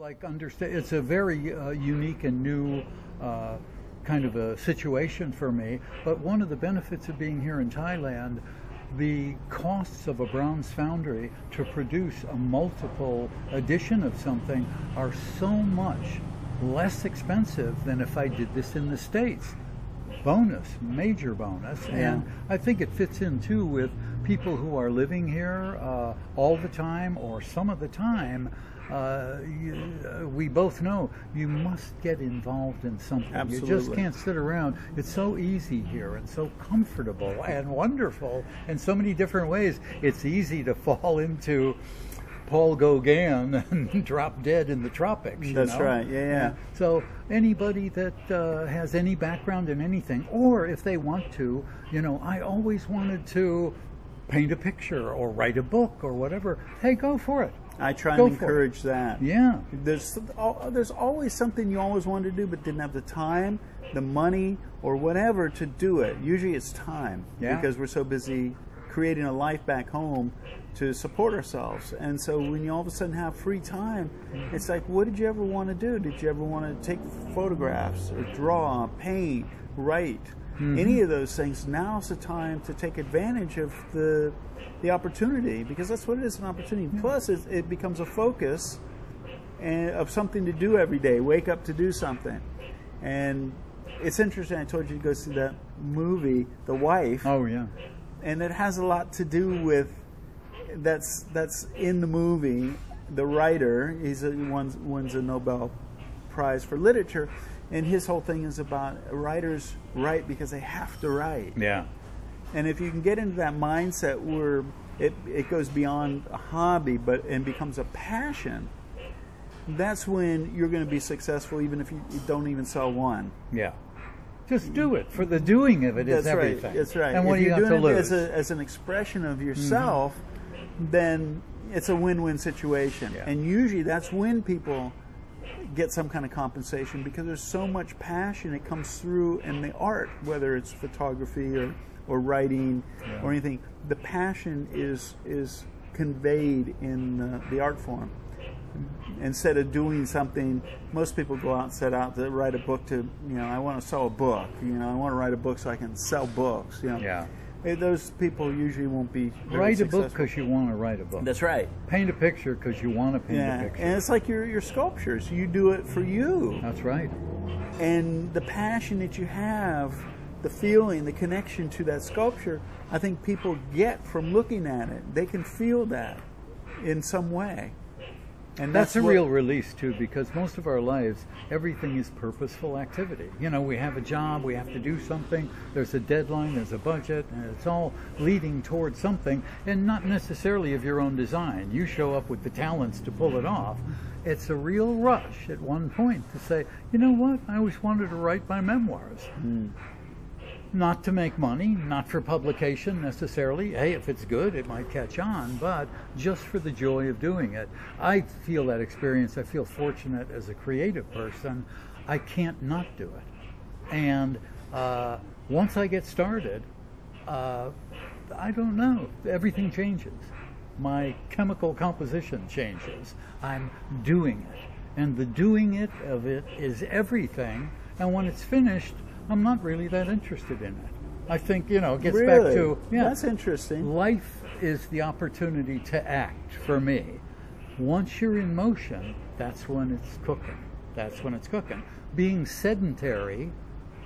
like understand. It's a very unique and new kind of a situation for me. But one of the benefits of being here in Thailand, the costs of a bronze foundry to produce a multiple edition of something are so much less expensive than if I did this in the States. Bonus, major bonus. Yeah. And I think it fits in too with people who are living here all the time or some of the time. We both know you must get involved in something. Absolutely. You just can't sit around. It's so easy here and so comfortable and wonderful in so many different ways. It's easy to fall into Paul Gauguin and drop dead in the tropics. That's right. Yeah. So anybody that has any background in anything, or if they want to, I always wanted to paint a picture or write a book or whatever. Hey, go for it. I try and encourage that. Yeah. There's always something you always wanted to do but didn't have the time, the money, or whatever to do it. Usually it's time, because we're so busy creating a life back home to support ourselves. And so when you all of a sudden have free time, it's like, what did you ever want to do? Did you ever want to take photographs or draw, paint, write? Any of those things? Now's the time to take advantage of the opportunity, because that's what it is, an opportunity. Plus it becomes a focus of something to do every day. Wake up to do something. And it's interesting, I told you to go see that movie, The Wife. Oh yeah. And it has a lot to do with that's in the movie. The writer, he wins a Nobel Prize for literature, and his whole thing is about writers write because they have to write. Yeah. And if you can get into that mindset where it goes beyond a hobby and becomes a passion, that's when you're going to be successful, even if you don't even sell one. Yeah. Just do it. For the doing of it is everything. That's right. And what do you got to lose? As an expression of yourself, then it's a win-win situation. Yeah. And usually that's when people get some kind of compensation, because there's so much passion that comes through in the art, whether it's photography or writing or anything. The passion is conveyed in the art form. Instead of doing something, most people go out and set out to write a book to, I want to sell a book, I want to write a book so I can sell books, Yeah. Those people usually won't be very Write a successful. book because you want to write a book. That's right. Paint a picture because you want to paint a picture. And it's like your sculptures. You do it for you. That's right. And the passion that you have, the feeling, the connection to that sculpture, I think people get from looking at it. They can feel that in some way. And that's a real release too, because most of our lives, everything is purposeful activity. We have a job, we have to do something, there's a deadline, there's a budget, and it's all leading towards something, and not necessarily of your own design. You show up with the talents to pull it off. It's a real rush at one point to say, you know what, I always wanted to write my memoirs. Not to make money, not for publication necessarily. Hey, if it's good, it might catch on, but just for the joy of doing it. I feel that experience. I feel fortunate as a creative person. I can't not do it. And once I get started, I don't know, everything changes. My chemical composition changes. I'm doing it. And the doing it of it is everything. And when it's finished, I'm not really that interested in it. I think, it gets back to... That's interesting. Life is the opportunity to act for me. Once you're in motion, that's when it's cooking. That's when it's cooking. Being sedentary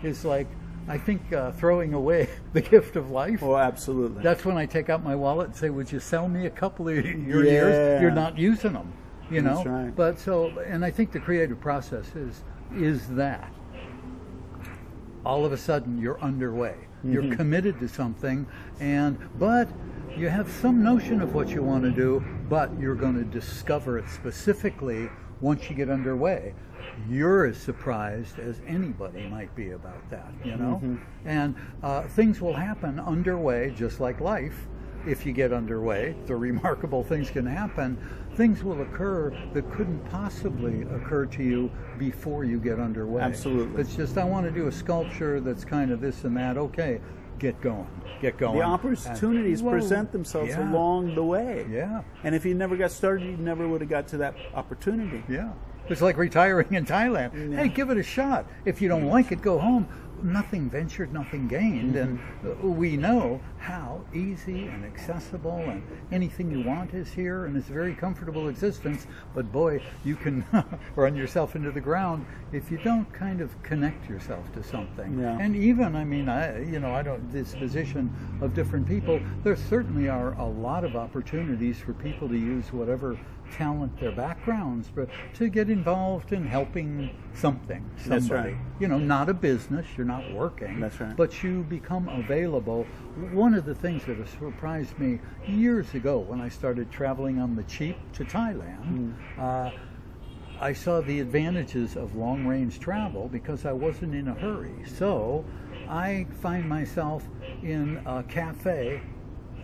is like, I think, throwing away the gift of life. Oh, absolutely. That's when I take out my wallet and say, would you sell me a couple of your years? You're not using them, That's right. But and I think the creative process is that. All of a sudden you're underway. You're committed to something, but you have some notion of what you want to do, but you're going to discover it specifically once you get underway. You're as surprised as anybody might be about that, And things will happen underway, just like life. If you get underway, the remarkable things can happen. Things will occur that couldn't possibly occur to you before you get underway. Absolutely. It's just, I want to do a sculpture that's kind of this and that. Okay, get going. The opportunities present themselves along the way. Yeah. And if you never got started, you never would have got to that opportunity. Yeah. It's like retiring in Thailand. Yeah. Hey, give it a shot. If you don't like it, go home. Nothing ventured, nothing gained, and we know how easy and accessible and anything you want is here, and it's a very comfortable existence. But boy, you can run yourself into the ground if you don't kind of connect yourself to something. Yeah. And even, I mean, I don't disposition of different people. There certainly are a lot of opportunities for people to use whatever talent, their backgrounds, but to get involved in helping something, somebody. That's right. You know, not a business, you're not working. That's right. But you become available. One of the things that has surprised me years ago when I started traveling on the cheap to Thailand, I saw the advantages of long-range travel because I wasn't in a hurry. So I find myself in a cafe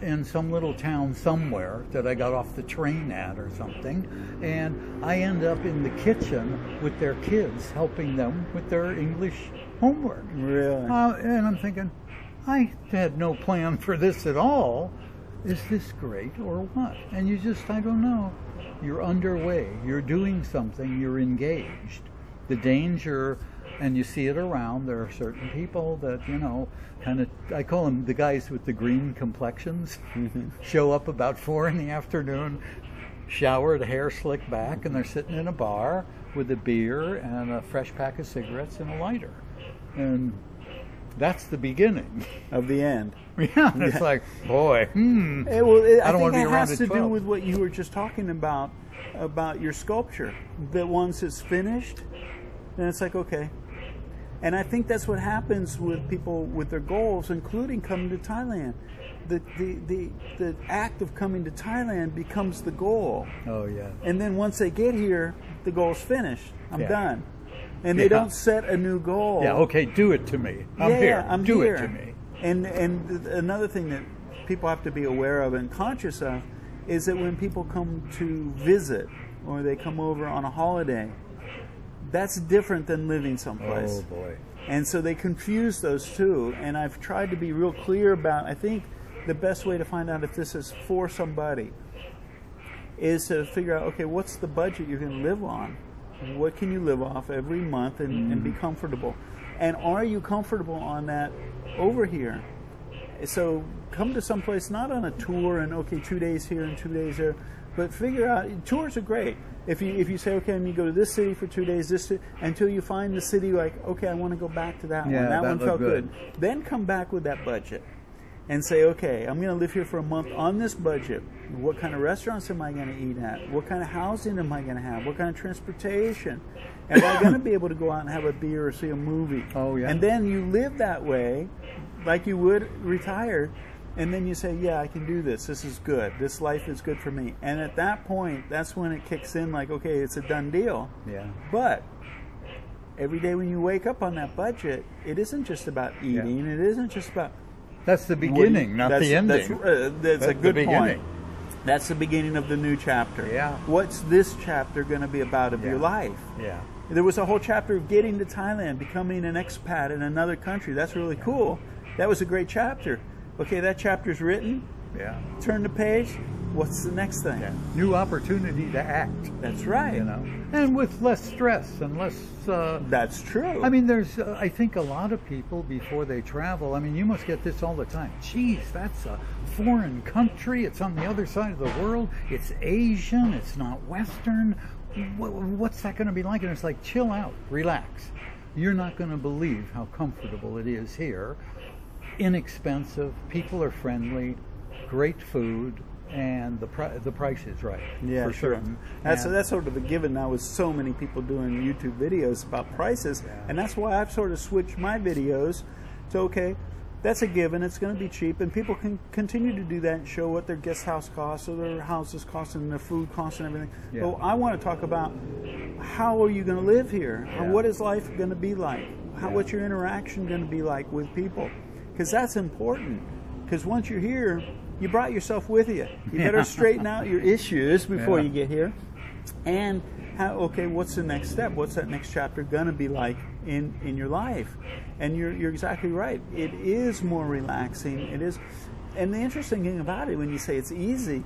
in some little town somewhere that I got off the train at or something, and I end up in the kitchen with their kids, helping them with their English homework. Really? And I'm thinking, I had no plan for this at all. Is this great or what? And you just, I don't know. You're underway. You're doing something. You're engaged. The danger, and you see it around, there are certain people that, you know, kind of, I call them the guys with the green complexions, show up about 4 in the afternoon, showered, hair slicked back, and they're sitting in a bar with a beer and a fresh pack of cigarettes and a lighter. And that's the beginning Of the end. Yeah, it's like, boy, I I don't want to be it around has at to do 12. with what you were just talking about your sculpture. That once it's finished, then it's like, okay. And I think that's what happens with people with their goals, including coming to Thailand. The act of coming to Thailand becomes the goal. Oh, yeah. And then once they get here, the goal's finished. I'm Yeah. done. And they don't set a new goal. Yeah, okay, do it to me. I'm here. I'm do here. it to me. And another thing that people have to be aware of and conscious of is that when people come to visit or they come over on a holiday, that's different than living someplace. Oh, boy. And so they confuse those two. And I've tried to be real clear about, I think the best way to find out if this is for somebody is to figure out, okay, what's the budget you're going to live on? What can you live off every month and be comfortable? And are you comfortable on that over here? So come to someplace not on a tour and, okay, 2 days here and 2 days there, but figure out, tours are great. If you say, okay, I'm going to go to this city for 2 days, this city, until you find the city like, okay, I want to go back to that one. That one felt good. Then come back with that budget and say, okay, I'm going to live here for a month on this budget. What kind of restaurants am I going to eat at? What kind of housing am I going to have? What kind of transportation? Am I going to be able to go out and have a beer or see a movie? Oh, yeah. And then you live that way like you would retire. And then you say, yeah, I can do this. This is good. This life is good for me. And at that point, that's when it kicks in like, okay, it's a done deal. Yeah. But every day when you wake up on that budget, it isn't just about eating. It isn't just about... That's the beginning, not the ending. That's a good point. Beginning. That's the beginning of the new chapter. Yeah. What's this chapter going to be about of your life? Yeah. There was a whole chapter of getting to Thailand, becoming an expat in another country. That's really cool. That was a great chapter. Okay, that chapter's written. Yeah. Turn the page. What's the next thing? Yeah. New opportunity to act. That's right. You know, and with less stress and less. That's true. I mean, there's. I think a lot of people before they travel. I mean, you must get this all the time. Geez, that's a foreign country. It's on the other side of the world. It's Asian. It's not Western. What's that going to be like? And it's like, chill out, relax. You're not going to believe how comfortable it is here. Inexpensive. People are friendly. Great food. And the price is right. Yeah, for certain. That's sort of a given now with so many people doing YouTube videos about prices, and that's why I've sort of switched my videos to, okay, that's a given, it's going to be cheap, and people can continue to do that and show what their guest house costs or their houses cost and their food costs and everything. Yeah. But I want to talk about how are you going to live here? Yeah. What is life going to be like? What's your interaction going to be like with people? Because that's important. Because once you're here, you brought yourself with you. You better straighten out your issues before you get here. And okay, what's the next step? What's that next chapter going to be like in your life? And you're exactly right. It is more relaxing. It is. And the interesting thing about it, when you say it's easy,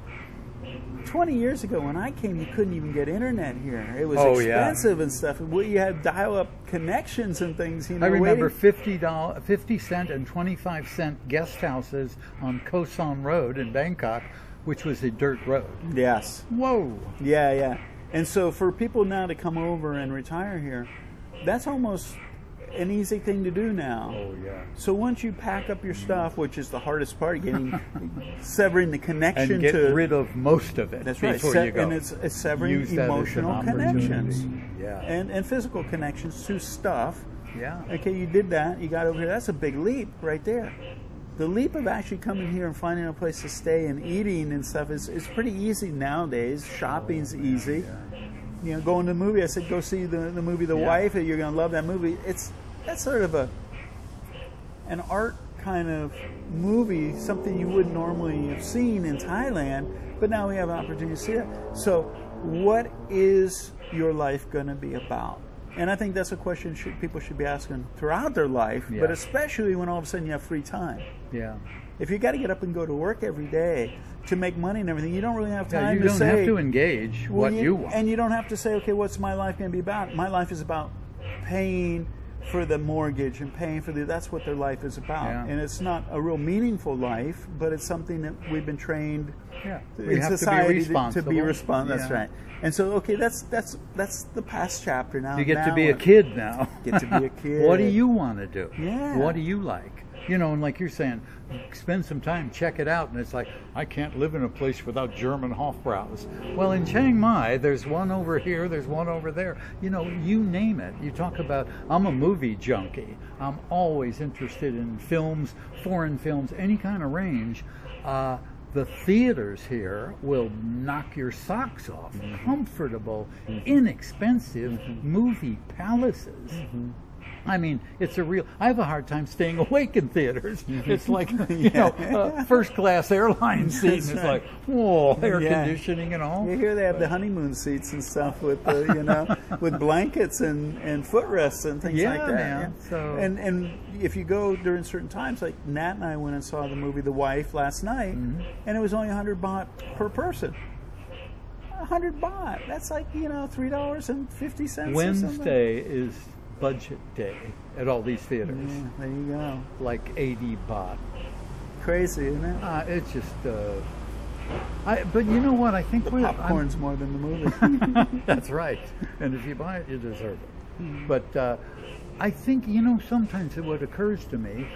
20 years ago when I came, you couldn't even get internet here. It was Oh, expensive and stuff. You had dial-up connections and things. You know, I remember $50, 50-cent and 25-cent guest houses on Koh San Road in Bangkok, which was a dirt road. Yes. Whoa. Yeah, yeah. And so for people now to come over and retire here, that's almost an easy thing to do now. Oh, yeah. So once you pack up your stuff, which is the hardest part, severing the connection and get rid of most of it. That's right. Before you go. And it's severing Use that as an emotional connections. Yeah. And physical connections to stuff. Yeah. Okay, you did that. You got over here. That's a big leap right there. The leap of actually coming here and finding a place to stay and eating and stuff is pretty easy nowadays. Shopping's easy. Yeah. You know, going to the movie. I said, go see the movie The Wife. You're going to love that movie. That's sort of an art kind of movie, something you wouldn't normally have seen in Thailand, but now we have an opportunity to see it. So what is your life going to be about? And I think that's a question people should be asking throughout their life, but especially when all of a sudden you have free time. Yeah. If you got to get up and go to work every day to make money and everything, you don't really have time you to say... don't have to engage what you want. And you don't have to say, okay, what's my life going to be about? My life is about paying for the mortgage and paying for that's what their life is about. Yeah. And it's not a real meaningful life, but it's something that we've been trained in society to be responsible. That's right. And so, okay, that's the past chapter now. You get to be a kid now. Get to be a kid. What do you want to do? Yeah. What do you like? You know, and like you're saying, spend some time, check it out, and it's like, I can't live in a place without German Hofbraus. Well, in Chiang Mai, there's one over here, there's one over there. You know, you name it. You talk about, I'm a movie junkie. I'm always interested in films, foreign films, any kind of range. The theaters here will knock your socks off. Comfortable, inexpensive movie palaces. I mean, it's a real... I have a hard time staying awake in theaters. It's like, you know, first-class airline seat, and it's like, whoa, air conditioning and all. You hear they have the honeymoon seats and stuff with, you know, with blankets and footrests and things like that. Man. So, and if you go during certain times, like Nat and I went and saw the movie The Wife last night, and it was only 100 baht per person. 100 baht. That's like, you know, $3.50. Wednesday is budget day at all these theaters. Yeah, there you go. Like 80 baht. Crazy, isn't it? It's just... but you know what? I think the popcorn's more than the movie. That's right. And if you buy it, you deserve it. But I think, you know, sometimes what occurs to me,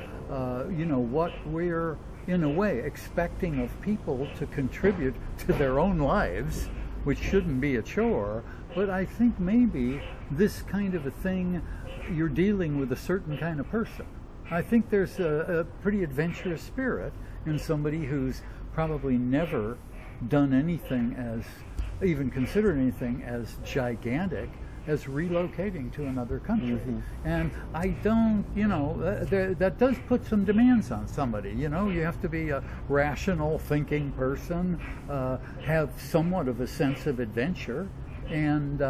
you know, what we're, in a way, expecting of people to contribute to their own lives, which shouldn't be a chore, but I think maybe this kind of a thing, you're dealing with a certain kind of person. I think there's a pretty adventurous spirit in somebody who's probably never done anything as, even considered anything as gigantic as relocating to another country. And I don't, you know, that does put some demands on somebody. You know, you have to be a rational thinking person, have somewhat of a sense of adventure, and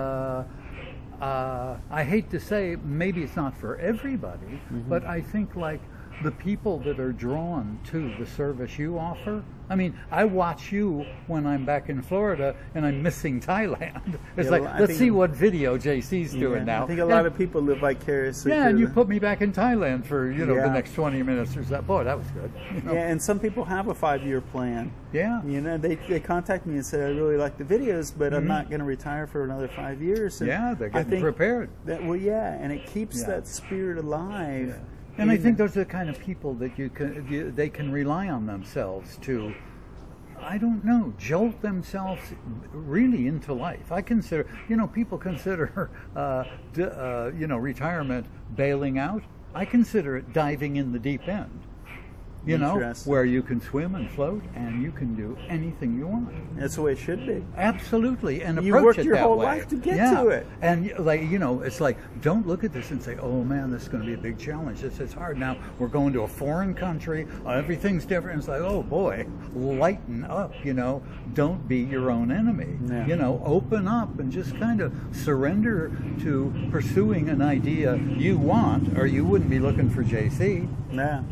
I hate to say, maybe it's not for everybody, but I think like the people that are drawn to the service you offer. I mean, I watch you when I'm back in Florida and I'm missing Thailand. It's like, let's see what video JC's doing now. I think a lot of people live vicariously. Yeah, and you put me back in Thailand for, you know, the next 20 minutes or so. Boy, that was good. You know? Yeah, and some people have a 5-year plan. Yeah. You know, they contact me and say, I really like the videos, but I'm not going to retire for another 5 years. And they're getting prepared. And it keeps that spirit alive. Yeah. And I think those are the kind of people that they can rely on themselves to, I don't know, jolt themselves really into life. I consider, you know, people consider, you know, retirement bailing out. I consider it diving in the deep end. You know, where you can swim and float and you can do anything you want. That's the way it should be. Absolutely. And you approach worked it your that whole way. life to get to it. And like, you know, it's like, don't look at this and say, oh man, this is going to be a big challenge. This is hard. Now we're going to a foreign country. Everything's different. It's like, oh boy, lighten up, you know. Don't be your own enemy. Yeah. You know, open up and just kind of surrender to pursuing an idea you want, or you wouldn't be looking for JC. Yeah.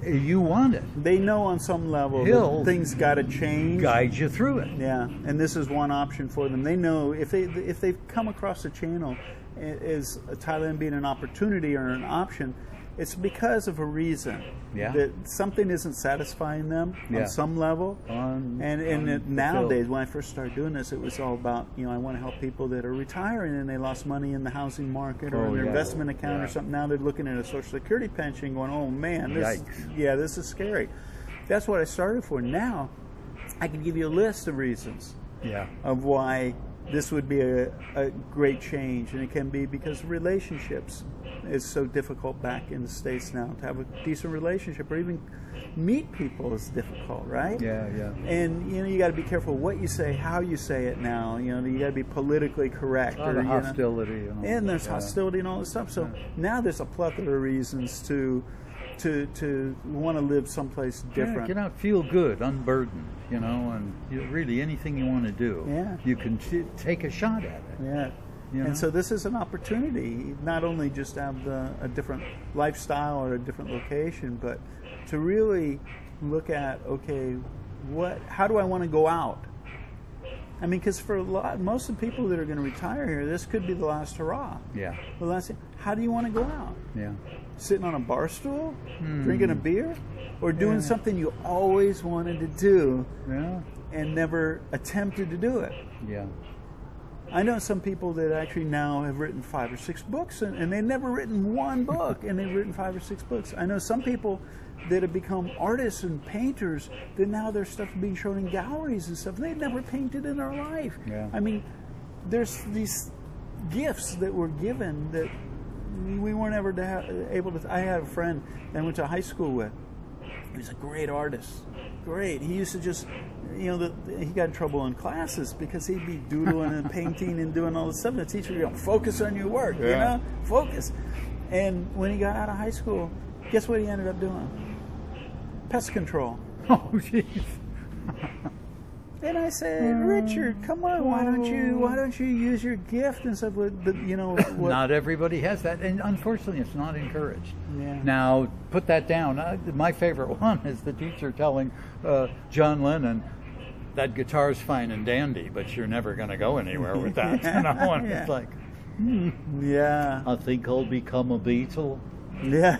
you want it. They know on some level He'll that things got to change. Guide you through it. Yeah, and this is one option for them. They know if they've come across the channel as Thailand being an opportunity or an option, it's because of a reason. Yeah. That something isn't satisfying them on some level. And nowadays, when I first started doing this, it was all about, I want to help people that are retiring and they lost money in the housing market or in their investment account or something. Now they're looking at a Social Security pension going, oh man, this is scary. That's what I started for. Now, I can give you a list of reasons of why this would be a great change, and it can be because relationships is so difficult back in the States now. To have a decent relationship or even meet people is difficult, right? Yeah. And you got to be careful what you say, how you say it now. You got to be politically correct. A lot of hostility. And there's hostility and all this stuff. So now there's a plethora of reasons to want to live someplace different. Get out, feel good, unburdened, and really anything you want to do, you can take a shot at it. Yeah. And so this is an opportunity, not only just to have a different lifestyle or a different location, but to really look at, okay, how do I want to go out? I mean, because for most of the people that are going to retire here, this could be the last hurrah. Yeah. The last thing. How do you want to go out? Yeah. Sitting on a bar stool, drinking a beer, or doing something you always wanted to do and never attempted to do it? Yeah. I know some people that actually now have written 5 or 6 books, and they've never written one book, and they've written 5 or 6 books. I know some people that have become artists and painters that now their stuff is being shown in galleries and stuff. They've never painted in their life. Yeah. I mean, there's these gifts that were given that we weren't ever able to. I had a friend that I went to high school with. He was a great artist. Great. He used to just, he got in trouble in classes because he'd be doodling and painting and doing all this stuff. And the teacher would go, focus on your work, focus. And when he got out of high school, guess what he ended up doing? Pest control. Oh, jeez. And I said, Richard, come on, why don't you use your gift and stuff? But not everybody has that, and unfortunately, it's not encouraged. Yeah. Now, put that down. My favorite one is the teacher telling John Lennon, "That guitar's fine and dandy, but you're never going to go anywhere with that." And it's like, I think I'll become a Beatle. Yeah.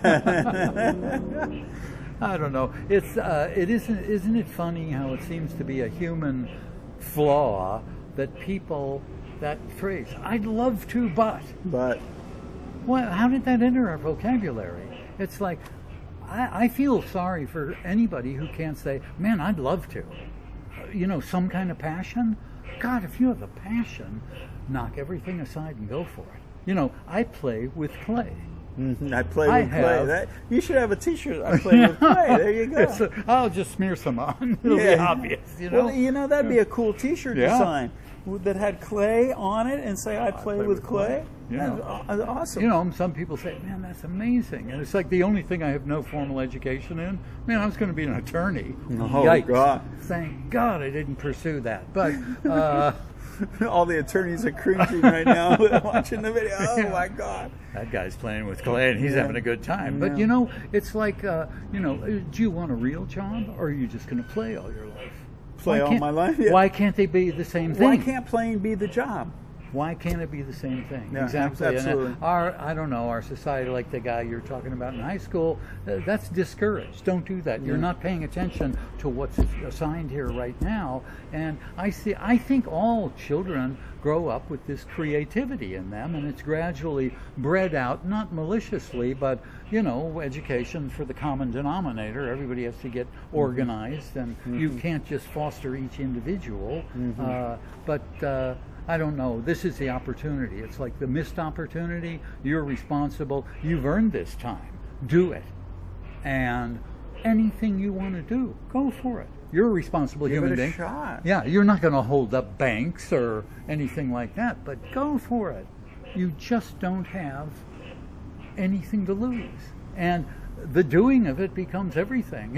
I don't know. Isn't it funny how it seems to be a human flaw that that phrase, I'd love to, but. Well, how did that enter our vocabulary? It's like, I feel sorry for anybody who can't say, man, I'd love to. Some kind of passion. God, if you have a passion, knock everything aside and go for it. I play with clay. I play with clay. You should have a T-shirt. I play with clay. There you go. I'll just smear some on. It'll be obvious. Well, that'd be a cool T-shirt design that had clay on it and say, "I play with clay." Yeah, that's awesome. Some people say, "Man, that's amazing," and it's like the only thing I have no formal education in. Man, I was going to be an attorney. Oh, yikes! God. Thank God I didn't pursue that. But. All the attorneys are cringing right now watching the video. Oh my God! That guy's playing with clay and he's having a good time. But it's like, do you want a real job or are you just going to play all your life? Play all my life? Yeah. Why can't they be the same thing? Why can't playing be the job? Why can't it be the same thing? Yeah, exactly. Absolutely. And our society, like the guy you're talking about in high school, that's discouraged. Don't do that. You're not paying attention to what's assigned here right now. And I think all children grow up with this creativity in them, and it's gradually bred out, not maliciously, but education for the common denominator. Everybody has to get organized, and you can't just foster each individual. But I don't know. This is the opportunity. It's like the missed opportunity. You're responsible. You've earned this time. Do it. And anything you want to do, go for it. You're a responsible human being. Give it a shot. Yeah, you're not going to hold up banks or anything like that, but go for it. You just don't have anything to lose. And the doing of it becomes everything.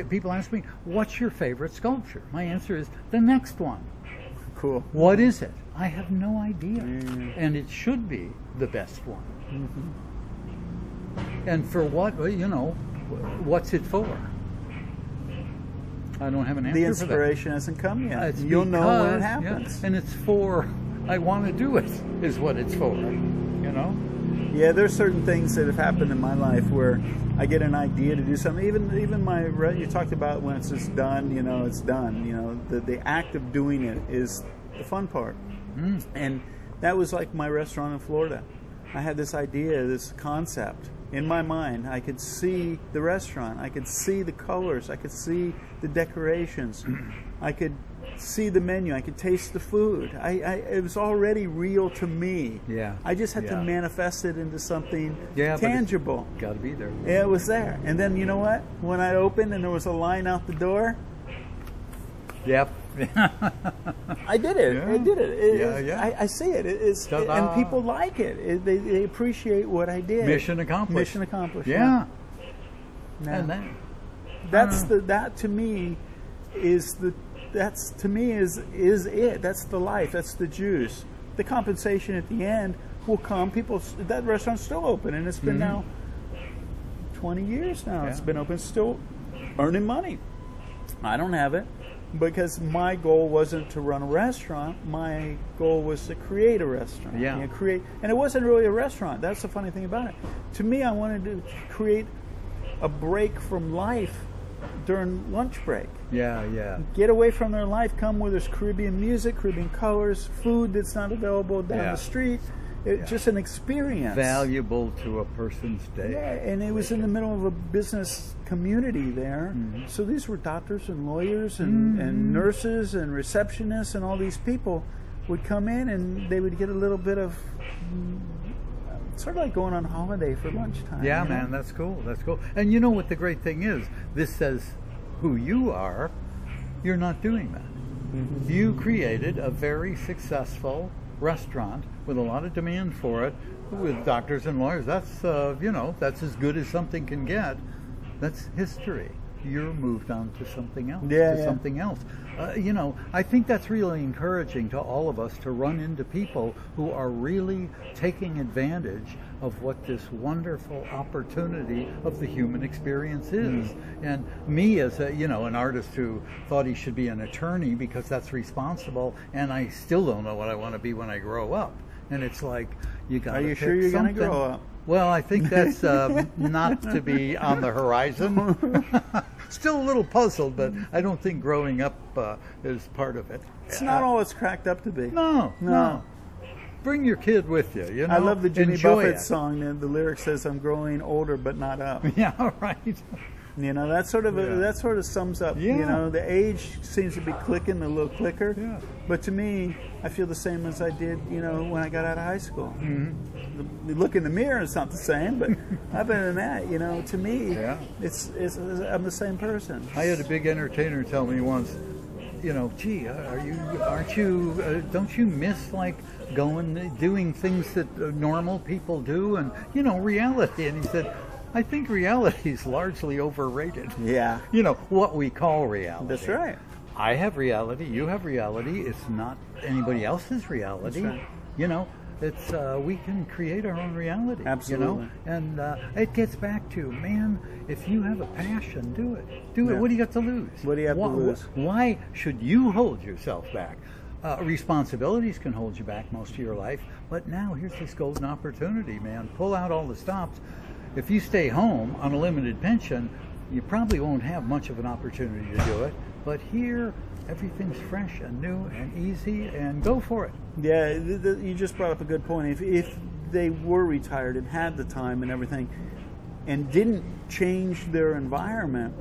People ask me, what's your favorite sculpture? My answer is the next one. Cool. What is it? I have no idea. And it should be the best one. And for what? what's it for? I don't have an answer The for inspiration hasn't come yet. that. You'll know when it happens. Yeah, and it's for, I want to do it, is what it's for, you know? Yeah, there's certain things that have happened in my life where I get an idea to do something. Even you talked about when it's just done, you know, it's done. You know, the act of doing it is the fun part. And that was like my restaurant in Florida. I had this idea, this concept in my mind. I could see the restaurant. I could see the colors. I could see the decorations. I could see the menu. I could taste the food. It was already real to me. Yeah. I just had to manifest it into something tangible. Got to be there. Yeah, it was there. And then, you know what? When I opened and there was a line out the door. Yep. I did it. Yeah. I did it. Yeah. I see it. And people like it. They appreciate what I did. Mission accomplished. Mission accomplished. Yeah. And then that to me is it. That's the life. That's the juice. The compensation at the end will come. That restaurant's still open, and it's been now 20 years now. Yeah. It's been open, still earning money. I don't have it because my goal wasn't to run a restaurant. My goal was to create a restaurant. Yeah. And it wasn't really a restaurant. That's the funny thing about it. To me, I wanted to create a break from life during lunch break. Yeah. Get away from their life, come where there's Caribbean music, Caribbean colors, food that's not available down the street. Just an experience. Valuable to a person's day. Yeah, and it was in the middle of a business community there. So these were doctors and lawyers and nurses and receptionists, and all these people would come in and they would get a little bit of sort of like going on holiday for lunchtime. Yeah, man, that's cool. That's cool. And you know what the great thing is? This says who you are. You're not doing that. You created a very successful restaurant with a lot of demand for it, with doctors and lawyers. That's that's as good as something can get. That's history. You're moved on to something else. Something else. I think that's really encouraging to all of us to run into people who are really taking advantage of what this wonderful opportunity of the human experience is. And me as an artist who thought he should be an attorney because that's responsible, and I still don't know what I want to be when I grow up. And it's like, you got to Are you sure you're going to grow up? Well, I think that's not to be on the horizon. Still a little puzzled, but I don't think growing up is part of it. It's not all it's cracked up to be. No. Bring your kid with you. I love the Jimmy Enjoy Buffett it. song. The lyric says, "I'm growing older, but not up." Yeah, right. That sort of sums up. Yeah. The age seems to be clicking, a little clicker. Yeah. But to me, I feel the same as I did, when I got out of high school. The look in the mirror is not the same, but other than that, to me, it's I'm the same person. I had a big entertainer tell me once, gee, don't you miss like doing things that normal people do, and reality? And he said, I think reality is largely overrated. Yeah. What we call reality. That's right. I have reality. You have reality. It's not anybody else's reality. That's right. It's we can create our own reality. Absolutely. And it gets back to, man, if you have a passion, do it. Do it. What do you got to lose? What do you have to lose? Why should you hold yourself back? Responsibilities can hold you back most of your life, but now here's this golden opportunity, man. Pull out all the stops. If you stay home on a limited pension, you probably won't have much of an opportunity to do it. But here, everything's fresh and new and easy, and go for it. Yeah, you just brought up a good point. If they were retired and had the time and everything, and didn't change their environment,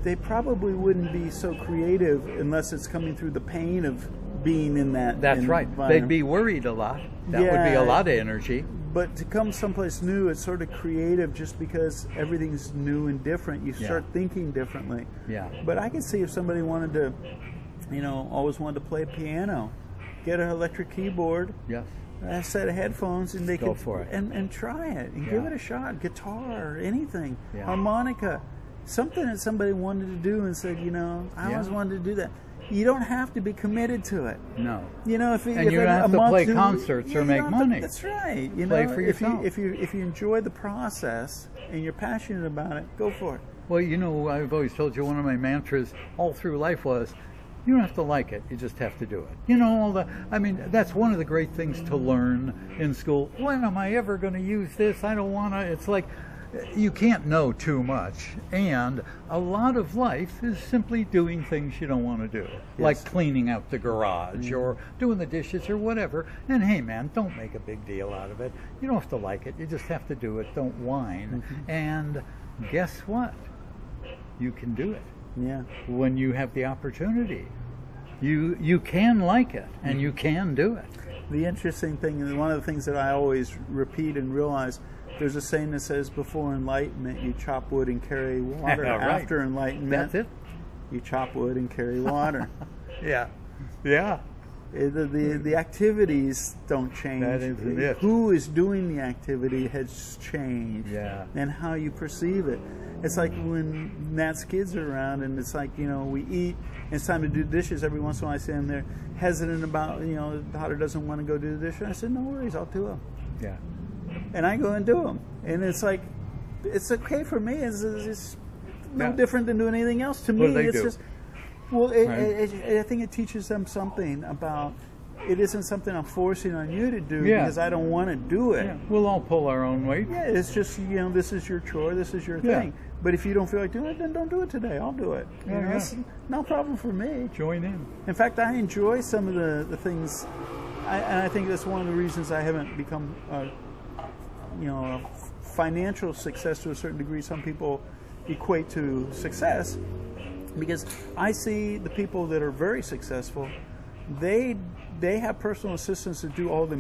they probably wouldn't be so creative unless it's coming through the pain of being in that. That's right. They'd be worried a lot. That would be a lot of energy. But to come someplace new, it's sort of creative just because everything's new and different. You start thinking differently. Yeah. But I can see if somebody wanted to, always wanted to play piano, get an electric keyboard, a set of headphones, and they go could for it and try it and give it a shot. Guitar, anything, harmonica, something that somebody wanted to do and said, I always wanted to do that. You don't have to be committed to it. No. You know, if And if you don't have to play concerts or make money. That's right. You Play know, for if yourself. you enjoy the process and you're passionate about it, go for it. Well, you know, I've always told you one of my mantras all through life was, you don't have to like it, you just have to do it. You know, I mean, that's one of the great things to learn in school. When am I ever going to use this? I don't want to. It's like, you can't know too much. And a lot of life is simply doing things you don't want to do. Yes. Like cleaning out the garage or doing the dishes or whatever. And hey, man, don't make a big deal out of it. You don't have to like it, you just have to do it. Don't whine. And guess what? You can do it. Yeah. When you have the opportunity, you can like it and you can do it. The interesting thing, and one of the things that I always repeat and realize, there's a saying that says, before enlightenment you chop wood and carry water. Right. After enlightenment, That's it. you chop wood and carry water. Yeah. Yeah. The activities don't change. That isn't it. Who is doing the activity has changed. Yeah. And how you perceive it. It's like when Nat's kids are around, and it's like, you know, we eat, and it's time to do dishes. Every once in a while I see them, they're hesitant about, you know, the daughter doesn't want to go do the dishes. I said, no worries, I'll do them. Yeah. And I go and do them. And it's like, it's okay for me. It's no Yeah. different than doing anything else. To What me, do they it's do? just, well, Right. I think it teaches them something about, it isn't something I'm forcing on you to do Yeah. because I don't want to do it. Yeah. We'll all pull our own weight. Yeah, it's just, you know, this is your chore, this is your Yeah. thing. But if you don't feel like doing it, then don't do it today. I'll do it. Yeah, You know, yeah. it's no problem for me. Join in. In fact, I enjoy some of the things, and I think that's one of the reasons I haven't become, you know, a financial success to a certain degree. Some people equate to success, because I see the people that are very successful, they have personal assistants that do all the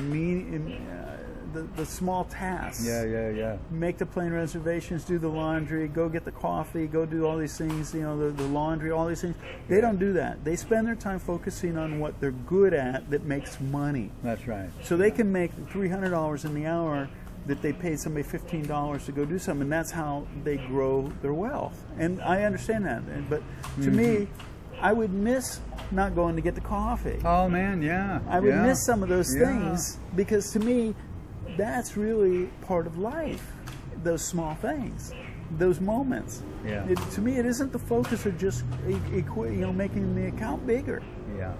the small tasks. Yeah. Make the plane reservations, do the laundry, go get the coffee, go do all these things, you know, the laundry, all these things. They don't do that. They spend their time focusing on what they're good at that makes money. That's right. So they can make $300 in the hour that they paid somebody $15 to go do something, and that's how they grow their wealth. And I understand that. But to me, I would miss not going to get the coffee. Oh man, yeah. I would Yeah. miss some of those Yeah. things, because to me, that's really part of life. Those small things, those moments. Yeah. To me, it isn't the focus of just making the account bigger. Yeah.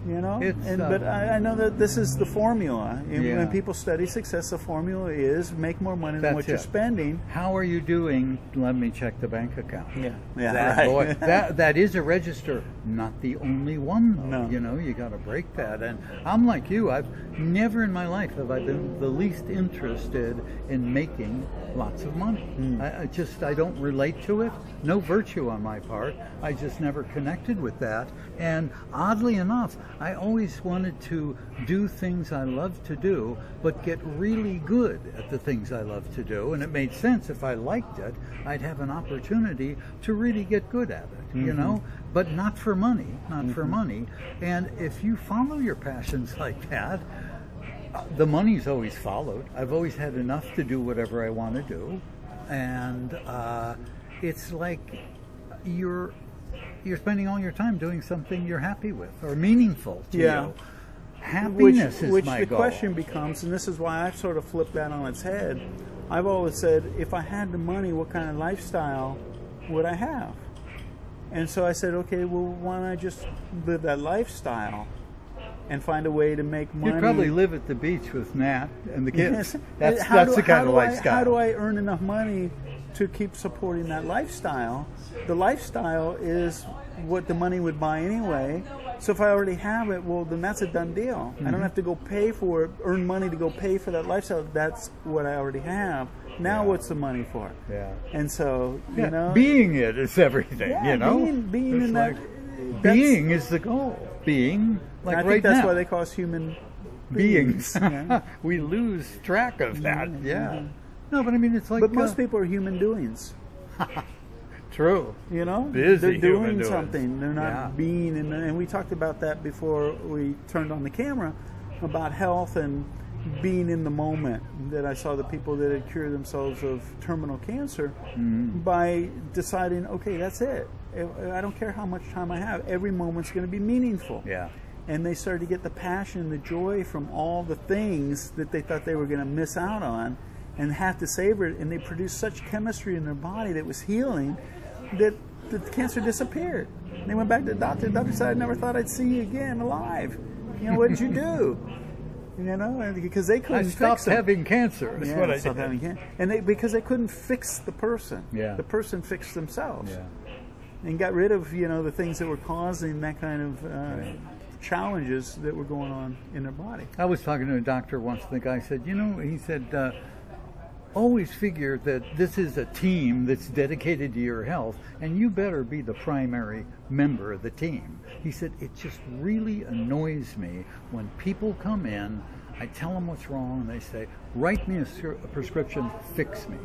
You know, It's, but I know that this is the formula. And Yeah. when people study success, the formula is make more money than That's what you're it. spending. How are you doing? Let me check the bank account. Yeah, That, right. boy, that is a register, not the only one though. No. You know, you got to break that. And I'm like you. I've never in my life have I been the least interested in making lots of money. I don't relate to it. No virtue on my part. I just never connected with that. And oddly enough, I always wanted to do things I love to do, but get really good at the things I love to do. And it made sense. If I liked it, I'd have an opportunity to really get good at it, you know? But not for money, not for money. And if you follow your passions like that, the money's always followed. I've always had enough to do whatever I want to do. And it's like you're spending all your time doing something you're happy with or meaningful to you. Happiness is which my the goal. question becomes, and this is why I've sort of flipped that on its head. I've always said, if I had the money, what kind of lifestyle would I have? And so I said, okay, well, why don't I just live that lifestyle and find a way to make money? You'd probably live at the beach with Nat and the kids. Yes. That's the kind of lifestyle. How do I earn enough money to keep supporting that lifestyle? The lifestyle is what the money would buy anyway. So if I already have it, well, then that's a done deal. I don't have to go pay for it, earn money to go pay for that lifestyle. That's what I already have. Now what's the money for? Yeah. And so, you know. Being it is everything, Yeah, you know? being It's in like, that. being is the goal. Being, like I right think that's now. why they call us human beings. Yeah. We lose track of that. Yeah. No, but I mean, it's like. But most people are human doings. True. You know, Busy they're human doing doings. something. They're not Yeah. being in. And we talked about that before we turned on the camera, about health and being in the moment. That I saw the people that had cured themselves of terminal cancer by deciding, okay, that's it. I don't care how much time I have. Every moment's going to be meaningful. Yeah. And they started to get the passion, the joy from all the things that they thought they were going to miss out on and have to savor it. And they produced such chemistry in their body that was healing that the cancer disappeared. And they went back to the doctor. The doctor said, I never thought I'd see you again alive. You know, what did you do? You know, because they couldn't fix it. I stopped having cancer. That's what I stopped having cancer. And because they couldn't fix the person. Yeah. The person fixed themselves. Yeah. And got rid of, you know, the things that were causing that kind of Right. challenges that were going on in their body. I was talking to a doctor once. The guy said, you know, he said, always figure that this is a team that's dedicated to your health, and you better be the primary member of the team. He said, it just really annoys me when people come in, I tell them what's wrong, and they say, write me a prescription, fix me.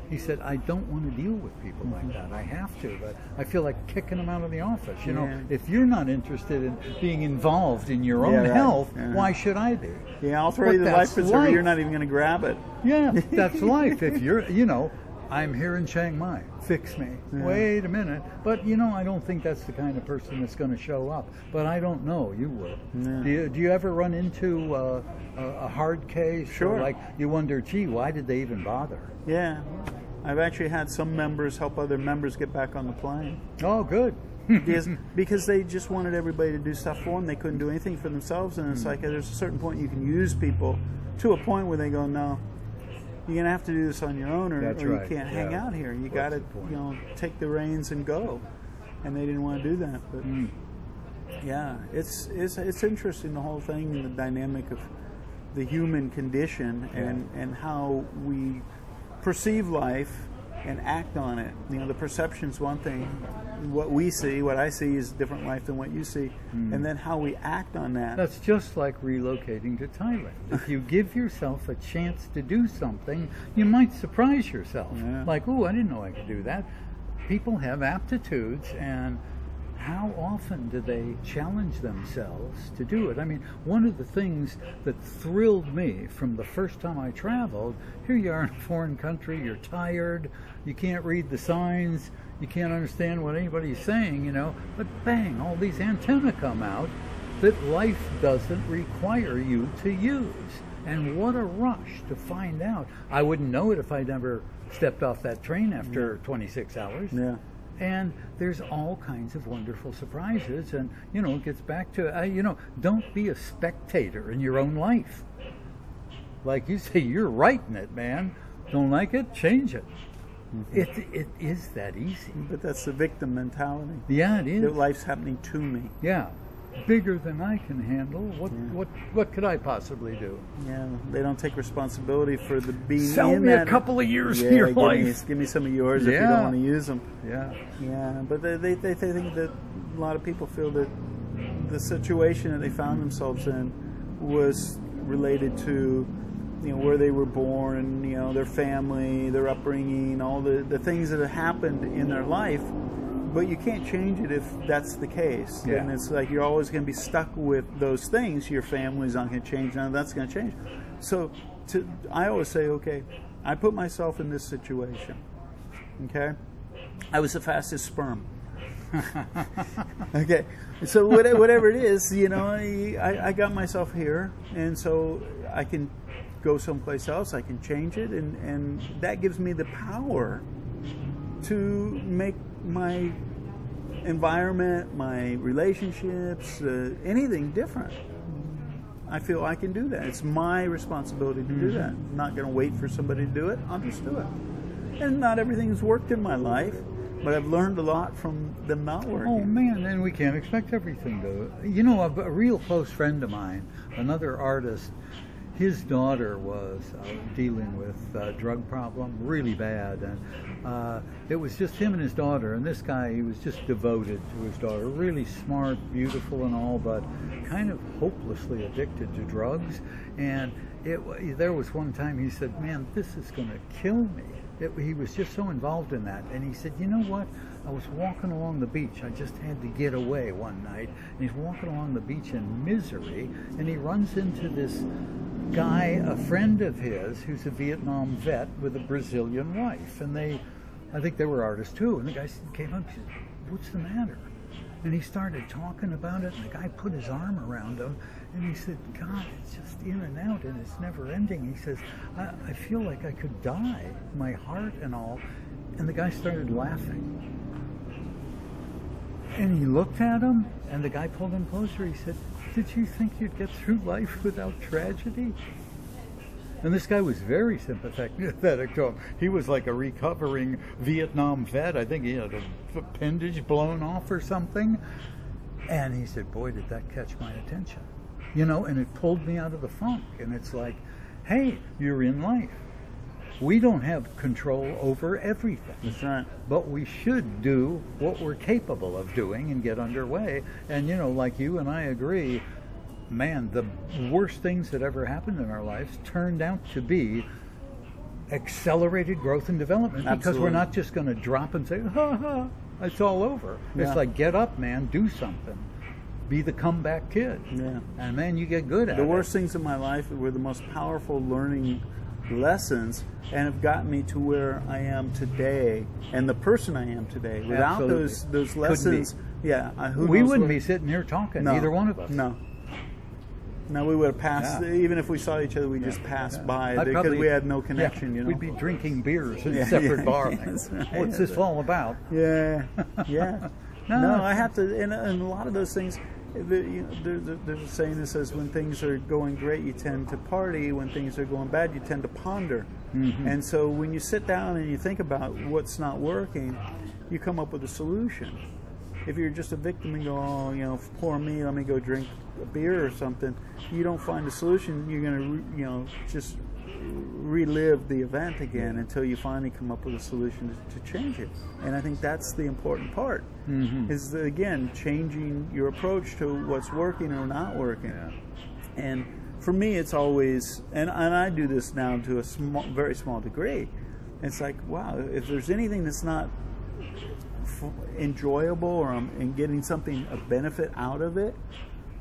He said, I don't want to deal with people like that. I have to, but I feel like kicking them out of the office. You know, if you're not interested in being involved in your own health, why should I be? Yeah, I'll throw you the life preserver. You're not even going to grab it. Yeah, that's life. If you're, you know, I'm here in Chiang Mai, fix me. Wait a minute. But, you know, I don't think that's the kind of person that's going to show up. But I don't know. You will. Do you ever run into a hard case? Sure. Or like you wonder, gee, why did they even bother? Yeah. I've actually had some members help other members get back on the plane. Oh, good. because they just wanted everybody to do stuff for them. They couldn't do anything for themselves. And it's like there's a certain point you can use people to a point where they go, no, you're going to have to do this on your own, or you can't hang out here. You got to, you know, take the reins and go. And they didn't want to do that. But yeah, it's interesting, the whole thing, and the dynamic of the human condition and how we perceive life and act on it. You know, the perception's one thing. What we see, what I see, is different life than what you see, and then how we act on that. That's just like relocating to Thailand. If you give yourself a chance to do something, you might surprise yourself. Like, oh, I didn't know I could do that. People have aptitudes, and how often do they challenge themselves to do it? I mean, one of the things that thrilled me from the first time I traveled, here you are in a foreign country, you're tired, you can't read the signs, you can't understand what anybody's saying, you know, but bang, all these antennae come out that life doesn't require you to use. And what a rush to find out. I wouldn't know it if I never stepped off that train after 26 hours. Yeah. And there's all kinds of wonderful surprises. And, you know, it gets back to, you know, don't be a spectator in your own life. Like you say, you're writing it, man. Don't like it? Change it. It is that easy. But that's the victim mentality. Yeah, it is. That life's happening to me. Yeah. Bigger than I can handle. What could I possibly do? Yeah, they don't take responsibility for the being Sell in me that. a couple of years of your life. Give me some of yours if you don't want to use them. Yeah. Yeah, but they think that a lot of people feel that the situation that they found themselves in was related to, you know, where they were born, you know, their family, their upbringing, all the things that have happened in their life. But you can't change it if that's the case. Yeah. And it's like you're always going to be stuck with those things. Your family's not going to change. None of that's going to change. So I always say, okay, I put myself in this situation. Okay? I was the fastest sperm. Okay. So whatever it is, you know, I got myself here. And so I can go someplace else. I can change it. And that gives me the power to make my environment, my relationships, anything different. I feel I can do that. It's my responsibility to do that. I'm not going to wait for somebody to do it. I'll just do it. And not everything's worked in my life, but I've learned a lot from them not working. Oh man, and we can't expect everything to. You know, a real close friend of mine, another artist, his daughter was dealing with a drug problem, really bad, and it was just him and his daughter, and this guy, he was just devoted to his daughter, really smart, beautiful and all, but kind of hopelessly addicted to drugs. And there was one time he said, man, this is going to kill me. He was just so involved in that, and he said, you know what, I was walking along the beach, I just had to get away one night, and he's walking along the beach in misery, and he runs into this guy, a friend of his, who's a Vietnam vet with a Brazilian wife, and I think they were artists too, and the guy came up and said, what's the matter? And he started talking about it, and the guy put his arm around him, and he said, God, it's just in and out, and it's never ending. He says, I feel like I could die, my heart and all. And the guy started laughing. And he looked at him, and the guy pulled him closer. He said, did you think you'd get through life without tragedy? And this guy was very sympathetic to him. He was like a recovering Vietnam vet. I think he had an appendage blown off or something. And he said, boy, did that catch my attention. You know, and it pulled me out of the funk. And it's like, hey, you're in life. We don't have control over everything. That's right. But we should do what we're capable of doing and get underway. And, you know, like you and I agree, man, the worst things that ever happened in our lives turned out to be accelerated growth and development. Absolutely. Because we're not just going to drop and say, ha ha, it's all over. Yeah. It's like, get up, man, do something. Be the comeback kid. Yeah. And man, you get good at it. The worst things in my life were the most powerful learning lessons and have gotten me to where I am today and the person I am today. Without those lessons, yeah, we wouldn't be sitting here talking, neither one of us. No, we would have passed. Yeah. Even if we saw each other, we just passed by because we had no connection. You know, we'd be drinking beers in a separate bar. That's right. What's this all about? Yeah, yeah. No, I have to, and a lot of those things. There's a saying that says, when things are going great, you tend to party. When things are going bad, you tend to ponder. Mm-hmm. And so when you sit down and you think about what's not working, you come up with a solution. If you're just a victim and go, oh, you know, poor me, let me go drink a beer or something, you don't find a solution. You're going to, just relive the event again until you finally come up with a solution to change it. And I think that's the important part, is, again, changing your approach to what's working or not working. Yeah. And for me, it's always, and I do this now to a very small degree, it's like, wow, if there's anything that's not enjoyable or I'm getting something, a benefit out of it,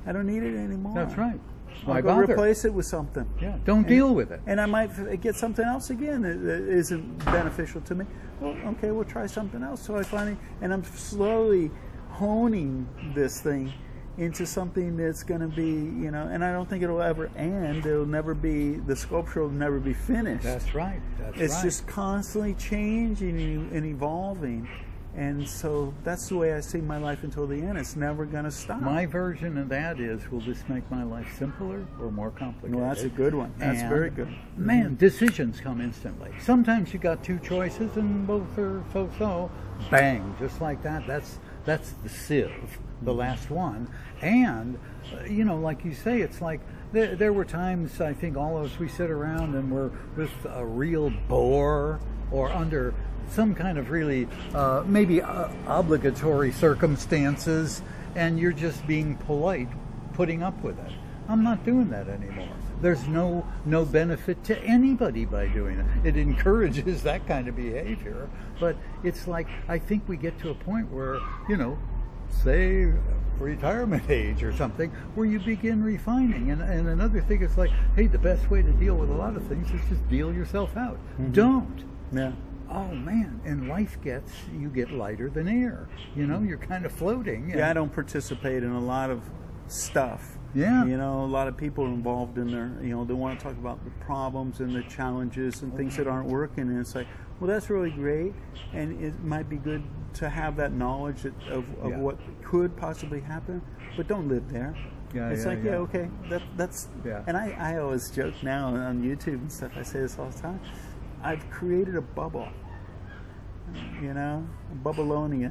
I don't need it anymore. That's right. I'll go replace it with something. Yeah, don't deal with it. And I might get something else again that isn't beneficial to me. Well, okay, we'll try something else. So I finally, and I'm slowly honing this thing into something that's going to be, you know, and I don't think it'll ever end. It'll never be, the sculpture will never be finished. That's right. It's just constantly changing and evolving. And so that's the way I see my life until the end. It's never going to stop. My version of that is, will this make my life simpler or more complicated? Well, that's a good one. That's very good. Man, decisions come instantly. Sometimes you got two choices and both are so-so. Bang, just like that. That's the sieve, the last one. And, you know, like you say, it's like there were times, I think all of us, we sit around and we're with a real bore or under some kind of really maybe obligatory circumstances, and you're just being polite, putting up with it. I'm not doing that anymore. There's no benefit to anybody by doing it. It encourages that kind of behavior, but it's like, I think we get to a point where, you know, say retirement age or something, where you begin refining. And another thing is like, hey, the best way to deal with a lot of things is just deal yourself out. Don't. Yeah. Oh man, and life you get lighter than air. You know, you're kind of floating. Yeah, I don't participate in a lot of stuff. Yeah. You know, a lot of people are involved in their, you know, they want to talk about the problems and the challenges and things that aren't working. And it's like, well, that's really great. And it might be good to have that knowledge of what could possibly happen, but don't live there. Yeah, it's like, okay, that's, yeah. And I always joke now on YouTube and stuff, I say this all the time, I've created a bubble, you know, a Babylonia,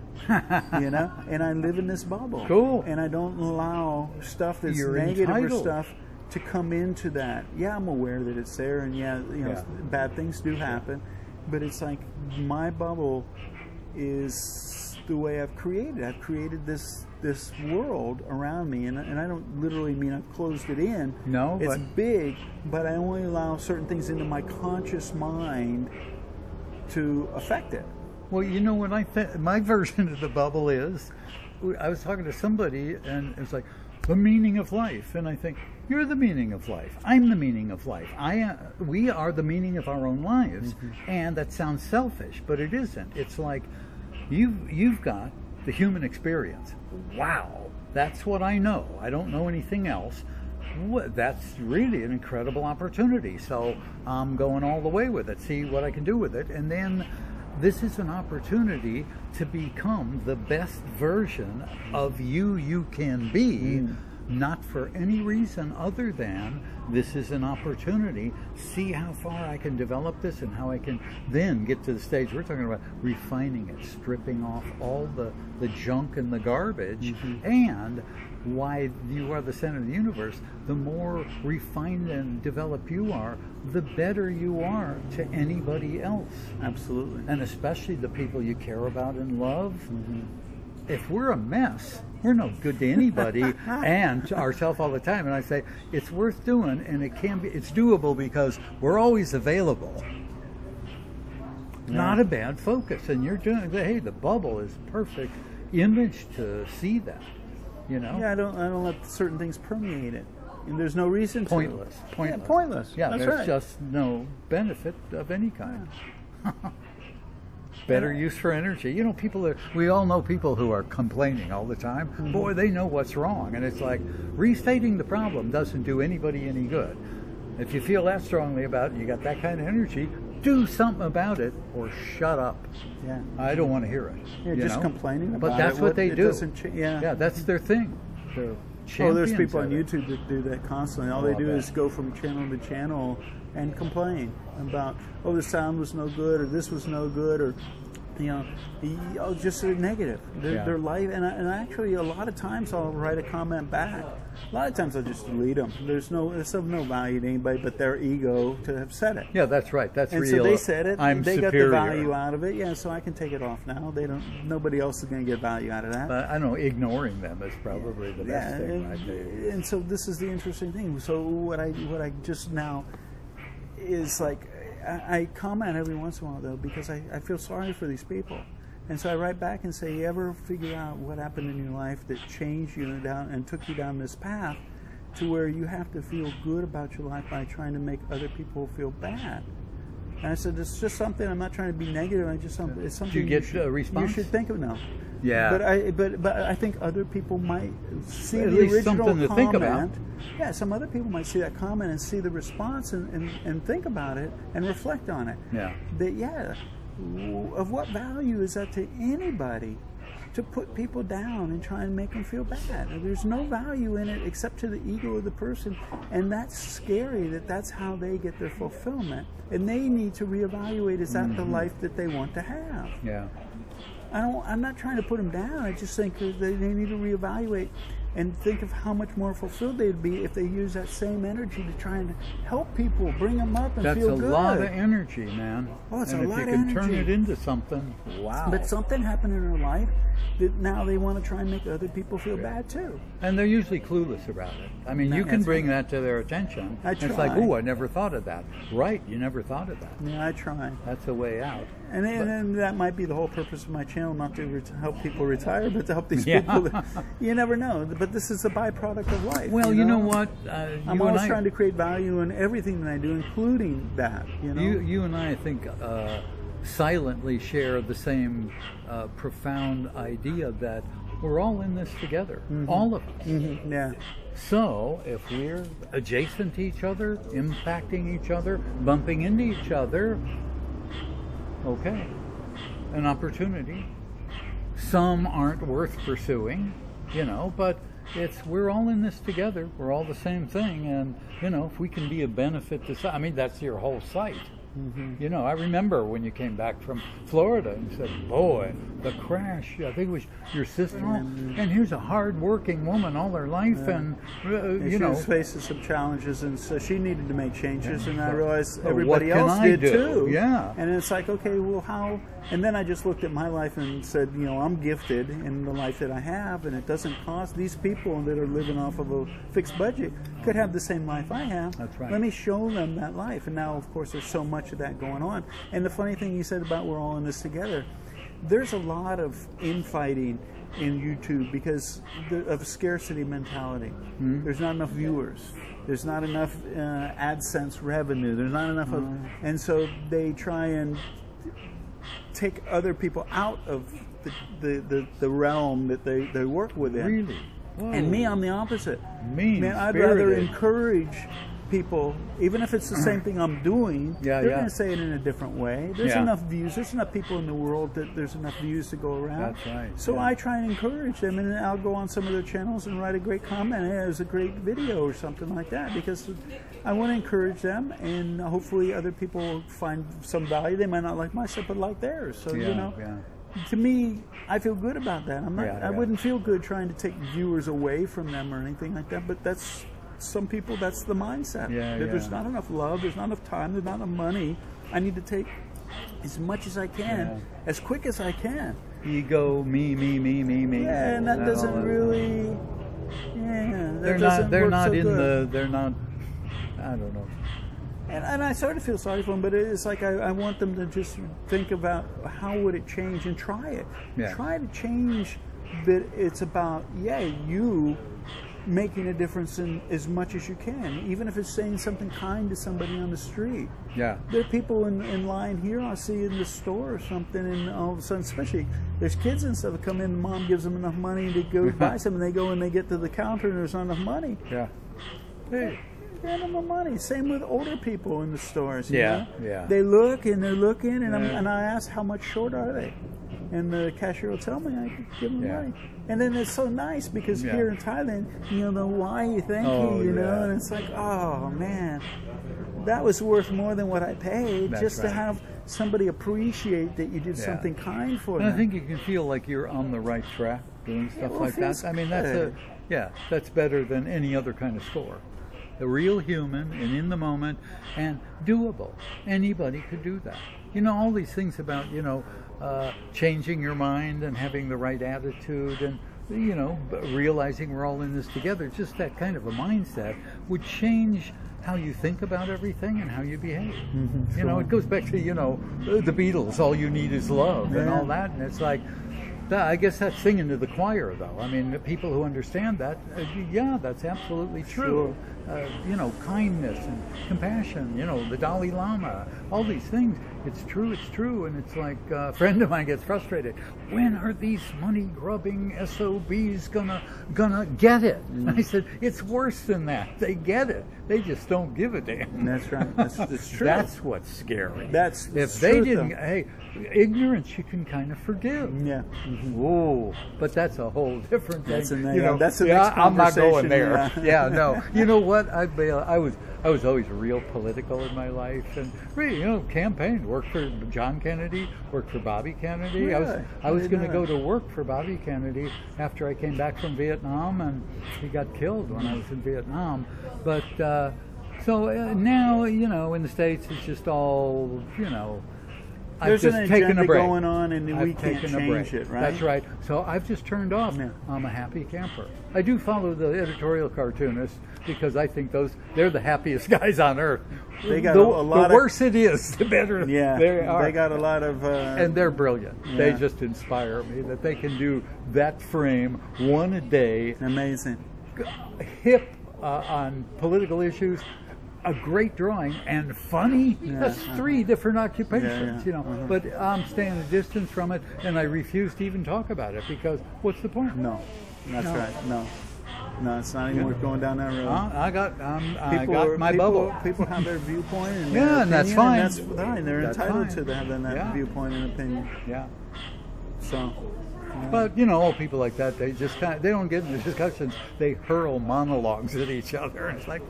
you know, and I live in this bubble. Cool. And I don't allow stuff that's You're negative entitled. or stuff to come into that. Yeah, I'm aware that it's there, and bad things do happen, but it's like my bubble is the way I've created. I've created this world around me, and I don't literally mean I've closed it in. No, it's big, but I only allow certain things into my conscious mind to affect it. Well, you know what my version of the bubble is, I was talking to somebody and it's like, the meaning of life, and I think, you're the meaning of life. I'm the meaning of life. We are the meaning of our own lives, and that sounds selfish, but it isn't. It's like you've got the human experience. Wow, that's what I know. I don't know anything else. That's really an incredible opportunity. So I'm going all the way with it, see what I can do with it. And then this is an opportunity to become the best version of you can be, not for any reason other than this is an opportunity. See how far I can develop this and how I can then get to the stage we're talking about, refining it, stripping off all the junk and the garbage. And why you are the center of the universe, the more refined and developed you are, the better you are to anybody else. Absolutely. And especially the people you care about and love. If we're a mess, we're no good to anybody and to ourselves all the time. And I say it's worth doing, and it's doable because we're always available. Not a bad focus, and you're doing. Hey, the bubble is perfect image to see that. You know? Yeah, I don't let certain things permeate it. And there's no reason to. Pointless. Yeah, pointless. Yeah, that's there's right. just no benefit of any kind. Better use for energy. You know, we all know people who are complaining all the time. Boy, they know what's wrong. And it's like, restating the problem doesn't do anybody any good. If you feel that strongly about it, you got that kind of energy, do something about it or shut up. Yeah. I don't want to hear it. You're just complaining about it. But that's what they do. Yeah, that's their thing. They're there's people on champions of it. YouTube that do that constantly. All they do is go from channel to channel and complain about, oh, the sound was no good, or this was no good, or just negative. Their life, and actually a lot of times I'll write a comment back. A lot of times I'll just delete them. It's of no value to anybody but their ego to have said it. Yeah, that's right. That's and real. So they said it. I'm they superior. got the value out of it. Yeah, so I can take it off now. Nobody else is going to get value out of that. I don't know. Ignoring them is probably the best thing. And so this is the interesting thing. So what I just now is like, I comment every once in a while though, because I feel sorry for these people. And so I write back and say, you ever figure out what happened in your life that changed you down and took you down this path to where you have to feel good about your life by trying to make other people feel bad? And I said, it's just something, I'm not trying to be negative, it's something Did you get a response? You should think of now. Yeah. But I think other people might see at the least original something to comment. think about. Yeah, some other people might see that comment and see the response and think about it and reflect on it. Yeah. That of what value is that to anybody to put people down and try and make them feel bad? There's no value in it except to the ego of the person, and that's scary. That's how they get their fulfillment, and they need to reevaluate: is that the life that they want to have? Yeah. I'm not trying to put them down. I just think that they need to reevaluate and think of how much more fulfilled they'd be if they use that same energy to try and help people, bring them up and feel good. That's a lot of energy, man. Oh, it's and a lot of energy. If you can turn energy. it into something, wow. But something happened in their life that now they want to try and make other people feel bad too. And they're usually clueless about it. I mean, you can bring that to their attention. I try. It's like, ooh, I never thought of that. Right, you never thought of that. Yeah, I try. That's a way out. And then that might be the whole purpose of my channel, not to help people retire, but to help these people. You never know. But this is a byproduct of life. Well, you know what? I'm always trying to create value in everything that I do, including that. You and I think, silently share the same profound idea that we're all in this together. All of us. Yeah. So if we're adjacent to each other, impacting each other, bumping into each other, okay, an opportunity. Some aren't worth pursuing, but we're all in this together. We're all the same thing, and if we can be a benefit to that's your whole site. I remember when you came back from Florida and said, boy, the crash, I think it was your sister-in-law, and here's a hard-working woman all her life, and she was facing some challenges, and so she needed to make changes, and I realized so everybody what can else I did do? too. Yeah. And it's like, okay, well, how? And then I just looked at my life and said, I'm gifted in the life that I have, and it doesn't cost. These people that are living off of a fixed budget could have the same life I have. That's right. Let me show them that life. And now, of course, there's so much of that going on. And the funny thing you said about we're all in this together, there's a lot of infighting in YouTube because of a scarcity mentality. There's not enough viewers. There's not enough AdSense revenue. There's not enough of, and so they try and take other people out of the realm that they work within. Really? Whoa. And me, I'm the opposite. Man, I'd Mean-spirited. rather encourage people, even if it's the same thing I'm doing. Yeah, they're yeah. going to say it in a different way. There's Yeah. enough views. There's enough people in the world that there's enough views to go around. That's right, So yeah. I try and encourage them, and I'll go on some of their channels and write a great comment. Hey, it was a great video or something like that, because I want to encourage them, and hopefully other people will find some value. They might not like my stuff, but like theirs. So Yeah, you know. yeah. To me, I feel good about that. I'm not. Yeah, I yeah. wouldn't feel good trying to take viewers away from them or anything like that. But that's some people. That's the mindset. Yeah, that there's yeah. not enough love. There's not enough time. There's not enough money. I need to take as much as I can, Yeah. as quick as I can. Ego, me. Yeah, and that doesn't really. Yeah, that They're doesn't not. They're work not so in good. the. They're not. I don't know. And I sort of feel sorry for them, but it's like I want them to just think about how would it change and try it. Yeah. Try to change that it's about, you making a difference in as much as you can, even if it's saying something kind to somebody on the street. Yeah. There are people in line here I'll see in the store or something, and all of a sudden, especially there's kids and stuff that come in, and mom gives them enough money to go buy something, they go and they get to the counter and there's not enough money. Yeah. Hey, get them the money. Same with older people in the stores. you Yeah, know? yeah. They look and they're looking, and, Yeah. and I ask how much short are they, and the cashier will tell me. I can give them Yeah. money, and then it's so nice because Yeah. here in Thailand, they'll lie you, thank Oh, you, yeah. and it's like, oh man, that was worth more than what I paid That's just to right. have somebody appreciate that you did Yeah. something kind for And them. I think you can feel like you're on the right track doing stuff well, it like feels that. I mean, that's good. that's better than any other kind of store. A real human and in the moment and doable. Anybody could do that. All these things about, changing your mind and having the right attitude and, realizing we're all in this together. Just that kind of a mindset would change how you think about everything and how you behave. Sure. It goes back to, the Beatles, all you need is love and Yeah. all that. And it's like, I guess that's singing to the choir, though. I mean, the people who understand that, that's absolutely true. Kindness and compassion, the Dalai Lama, all these things. It's true. And it's like a friend of mine gets frustrated. When are these money-grubbing SOBs gonna get it? I said, it's worse than that. They get it. They just don't give a damn. That's right. That's true. That's what's scary. That's if the they truth, didn't. though. Hey, ignorance you can kind of forgive. Yeah. Whoa, but that's a whole different thing. That's that's the next I'm not going conversation, there. yeah. No. You know what? I was always real political in my life, and really, campaigned. Worked for John Kennedy. Worked for Bobby Kennedy. I was Really? going to go to work for Bobby Kennedy after I came back from Vietnam, and he got killed when I was in Vietnam. But so now, in the States, it's just all, I've There's just an taken agenda a break. going on, and we I've can't taken a change break. it, right? That's right. So I've just turned off. Yeah. I'm a happy camper. I do follow the editorial cartoonists because I think they're the happiest guys on earth. They got the, a lot the worse it is, the better Yeah, they are. they got a lot of... and they're brilliant. They Yeah. just inspire me that they can do that frame one a day, amazing. hip on political issues, a great drawing, and funny. Yeah, That's three different occupations, Yeah. But I'm staying a distance from it, and I refuse to even talk about it because what's the point? No, that's No. right. No, it's not even worth going down that road. I got my bubble. People have their viewpoint and Yeah, their and that's opinion, fine. and that's fine. They're That's entitled fine. to having that Yeah. viewpoint and opinion. Yeah. So, But old people like that, they just they don't get into discussions. They hurl monologues at each other. It's like,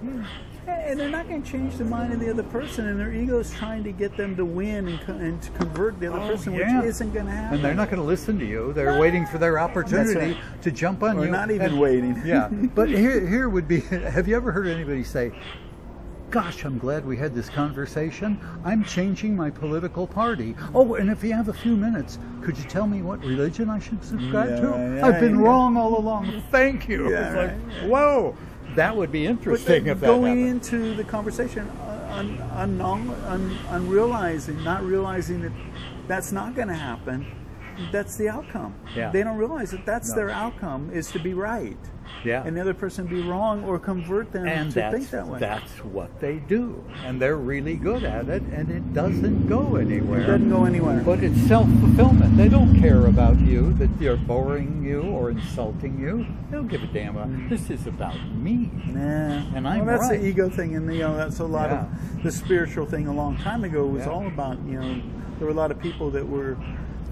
and they're not going to change the mind of the other person, and their ego is trying to get them to win and to convert the other person, yeah. which isn't going to happen. And they're not going to listen to you. They're waiting for their opportunity right. to jump on Or you. not even And- waiting. Yeah. But here would be, have you ever heard anybody say, gosh, I'm glad we had this conversation. I'm changing my political party. Oh, and if you have a few minutes, could you tell me what religion I should subscribe Yeah, to? yeah, I've been yeah. wrong all along. Thank you. Yeah, It's right. like, whoa, that would be interesting if that going happened. into the conversation not realizing that that's not going to happen, that's the outcome. Yeah. They don't realize that that's their outcome, is to be right. Yeah. And the other person be wrong, or convert them to think that way. That's what they do. And they're really good at it, and it doesn't go anywhere. It doesn't go anywhere. But it's self-fulfillment. They don't care about you, that they're boring you or insulting you. They don't give a damn about this is about me. Yeah. And I'm that's right. the ego thing, and that's a lot of the spiritual thing a long time ago was all about, there were a lot of people that were,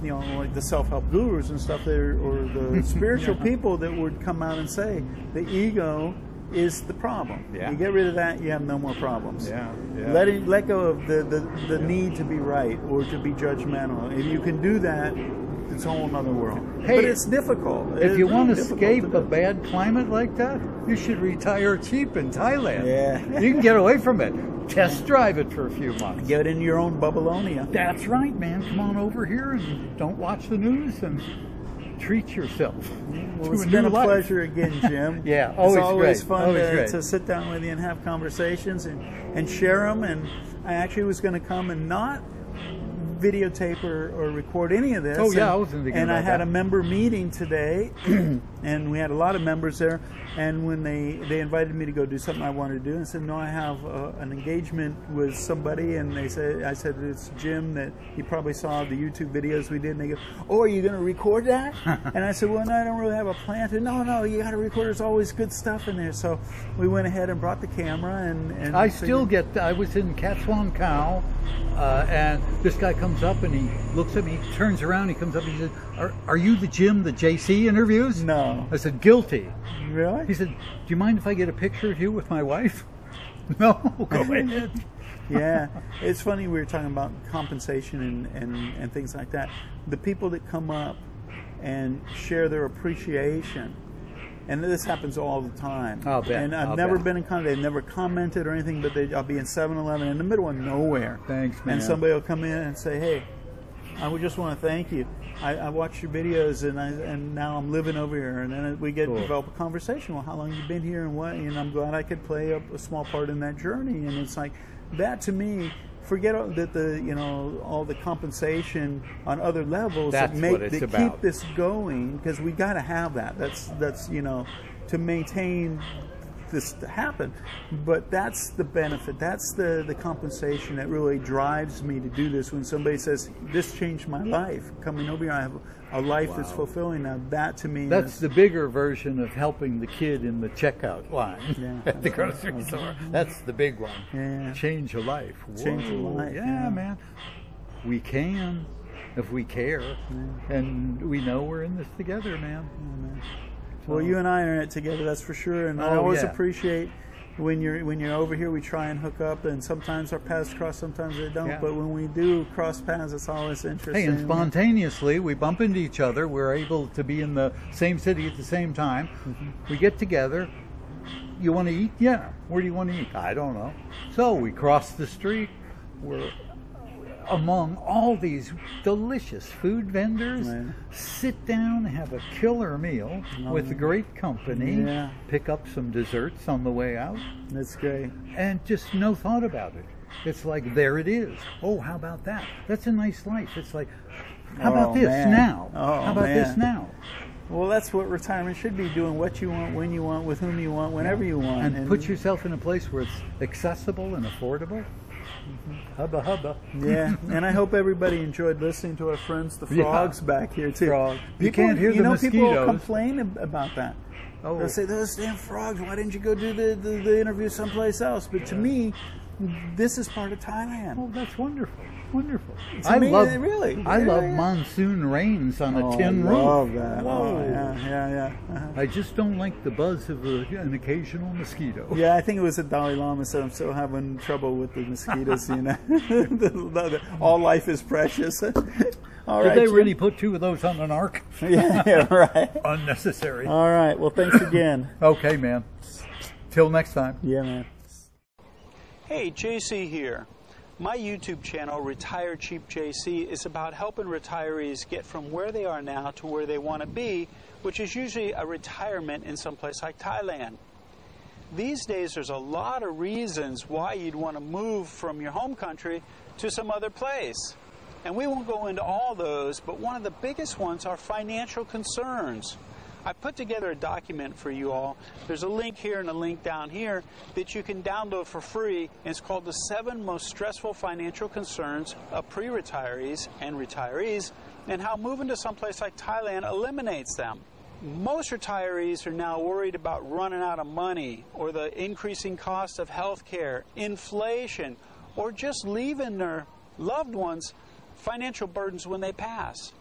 like the self-help gurus and stuff there, or the spiritual people that would come out and say the ego is the problem. Yeah. You get rid of that, you have no more problems. Yeah. Let go of the need to be right or to be judgmental. If you can do that, it's a whole other world. Hey, but it's difficult. If you want to escape a bad climate like that, you should retire cheap in Thailand. Yeah. You can get away from it. Test drive it for a few months. Get in your own Babylonia. That's right, man. Come on over here and don't watch the news and treat yourself. Well, it's been a pleasure again, Jim. Yeah, always it's always fun great. to sit down with you and have conversations and share them. And I actually was going to come and not videotape or record any of this. Oh yeah, I wasn't thinking and about I had that. a member meeting today, and we had a lot of members there. And when they invited me to go do something I wanted to do, and said, no, I have an engagement with somebody, and I said it's Jim, that he probably saw the YouTube videos we did, and they go, oh, are you going to record that? And I said, well, no, I don't really have a plan to. No, you got to record. There's always good stuff in there. So we went ahead and brought the camera, and I was in Katswan Cow, and this guy comes up and he looks at me, he turns around, he comes up and he says, are you the Jim that JC interviews? No. I said, guilty. Really? He said, do you mind if I get a picture of you with my wife? No, go ahead. Yeah, it's funny, we were talking about compensation and things like that. The people that come up and share their appreciation, and this happens all the time. I'll bet. And I've never been in contact, they've never commented or anything, but I'll be in 7-Eleven in the middle of nowhere. Thanks, man. And somebody will come in and say, hey, I would just want to thank you. I watched your videos, and now I'm living over here. And then we develop a conversation. Well, how long have you been here, and what? And I'm glad I could play a small part in that journey. And it's like that to me. Forget that all the compensation on other levels that keep this going, because we got to have that. That's to maintain this to happen. But that's the benefit, that's the compensation that really drives me to do this. When somebody says, this changed my life, coming over here, I have a life that's fulfilling. Now that to me that's the bigger version of helping the kid in the checkout line at the grocery store. That's the big one. Yeah. Change a life. Change a life. Yeah, man. We can if we care, and we know we're in this together, man. Well, you and I are in it together, that's for sure. And I always appreciate when you're over here. We try and hook up, and sometimes our paths cross, sometimes they don't. But when we do cross paths, it's always interesting. Hey, and spontaneously, we bump into each other. We're able to be in the same city at the same time. We get together. You want to eat? Yeah. Where do you want to eat? I don't know. So we cross the street. We're among all these delicious food vendors, sit down, have a killer meal with great company, pick up some desserts on the way out. That's great. And just no thought about it. It's like, there it is. Oh, how about that? That's a nice life. It's like, how about this now? How about this now? Well, that's what retirement should be, doing what you want, when you want, with whom you want, whenever you want. And put yourself in a place where it's accessible and affordable. Hubba hubba. Yeah, and I hope everybody enjoyed listening to our friends, the frogs, back here too. Frog. You can't hear the mosquitoes. People complain about that. They'll say, those damn frogs, why didn't you go do the interview someplace else? But to me, this is part of Thailand. Oh, that's wonderful. Wonderful. I love monsoon rains on a tin roof. I love that. Whoa. Oh, yeah. I just don't like the buzz of an occasional mosquito. Yeah, I think it was the Dalai Lama, so I'm still having trouble with the mosquitoes, all life is precious. All right, Did they really put two of those on an ark? Yeah, right. Unnecessary. All right, well, thanks again. Okay, man. Till next time. Yeah, man. Hey, JC here. My YouTube channel, retirecheapjc, is about helping retirees get from where they are now to where they want to be, which is usually a retirement in some place like Thailand. These days, there's a lot of reasons why you'd want to move from your home country to some other place. And we won't go into all those, but one of the biggest ones are financial concerns. I put together a document for you all. There's a link here and a link down here that you can download for free. It's called The 7 Most Stressful Financial Concerns of Pre-Retirees and Retirees, and how moving to someplace like Thailand eliminates them. Most retirees are now worried about running out of money, or the increasing cost of health care, inflation, or just leaving their loved ones financial burdens when they pass.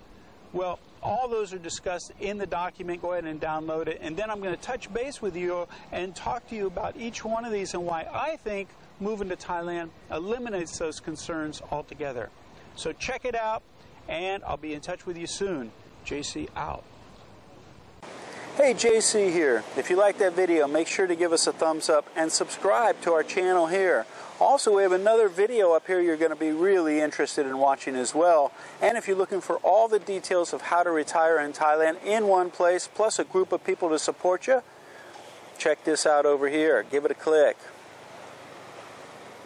Well, all those are discussed in the document. Go ahead and download it. And then I'm going to touch base with you and talk to you about each one of these and why I think moving to Thailand eliminates those concerns altogether. So check it out, and I'll be in touch with you soon. JC out. Hey, JC here. If you like that video, make sure to give us a thumbs up and subscribe to our channel here. Also, we have another video up here you're going to be really interested in watching as well. And if you're looking for all the details of how to retire in Thailand in one place, plus a group of people to support you, check this out over here. Give it a click.